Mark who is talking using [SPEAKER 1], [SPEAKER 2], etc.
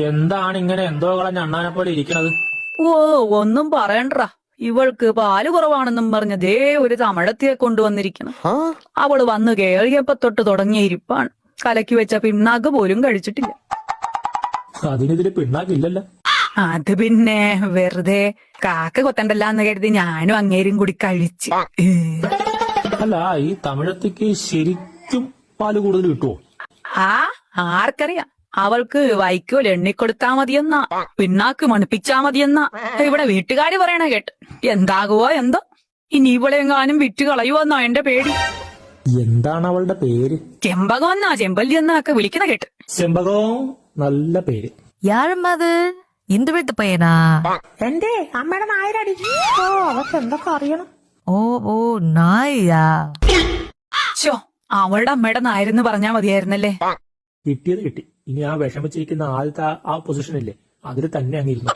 [SPEAKER 1] എന്താണ് ഇങ്ങനെ എന്തോ കളഞ്ഞ അണ്ണാനെ പോലെ ഇരിക്കണത്?
[SPEAKER 2] ഓ ഒന്നും പറയണ്ട. ഇവൾക്ക് പാല് കുറവാണെന്നും പറഞ്ഞ ദേ ഒരു തമിഴത്തിയെ കൊണ്ടുവന്നിരിക്കണം. അവള് വന്ന് കേറിയപ്പോ തൊട്ട് തുടങ്ങിയ ഇരിപ്പാണ്. കലക്കി വെച്ച പിണ്ണാക്ക് പോലും കഴിച്ചിട്ടില്ല.
[SPEAKER 1] അതിനെതിരെ പിണ്ണാക്കില്ലല്ലോ.
[SPEAKER 2] അത് പിന്നെ വെറുതെ കാക്ക കൊത്തണ്ടല്ലാന്ന് കരുതി ഞാനും അങ്ങേരും കൂടി കഴിച്ച്.
[SPEAKER 1] അല്ല, ഈ തമിഴത്തേക്ക് ശരിക്കും പാല് കൂടുതൽ കിട്ടുവോ?
[SPEAKER 2] ആർക്കറിയാം. അവൾക്ക് വൈക്കോൽ എണ്ണിക്കൊടുത്താ മതിയെന്നാ, പിണ്ണാക്ക് മണിപ്പിച്ചാ മതിയെന്നാ ഇവിടെ വീട്ടുകാര് പറയണ കേട്ട്. എന്താകുവോ എന്തോ. ഇനി ഇവളെങ്ങാനും വിറ്റ് കളയുവെന്നാ എന്റെ പേടി.
[SPEAKER 1] എന്താണ് അവളുടെ പേര്?
[SPEAKER 2] ചെമ്പകം എന്നാ ചെമ്പല്ലി എന്നൊക്കെ വിളിക്കുന്ന കേട്ട്.
[SPEAKER 1] ചെമ്പകം, നല്ല പേര്.
[SPEAKER 3] யாரும்மா இந்த வீட்டு பையனா?
[SPEAKER 4] എന്റെ അമ്മയുടെ നായരടി. ഓ അവർക്ക് എന്തൊക്കെ അറിയണം.
[SPEAKER 3] ഓ ഓ നായാ.
[SPEAKER 2] ചോ, അവളുടെ അമ്മയുടെ നായരെന്ന് പറഞ്ഞാ മതിയായിരുന്നല്ലേ.
[SPEAKER 1] കിട്ടിയത് കിട്ടി. ഇനി ആ വിഷമിച്ചിരിക്കുന്ന ആദ്യത്തെ ആ പൊസിഷനില്ലേ, അതിൽ തന്നെ അങ്ങിരുന്നു.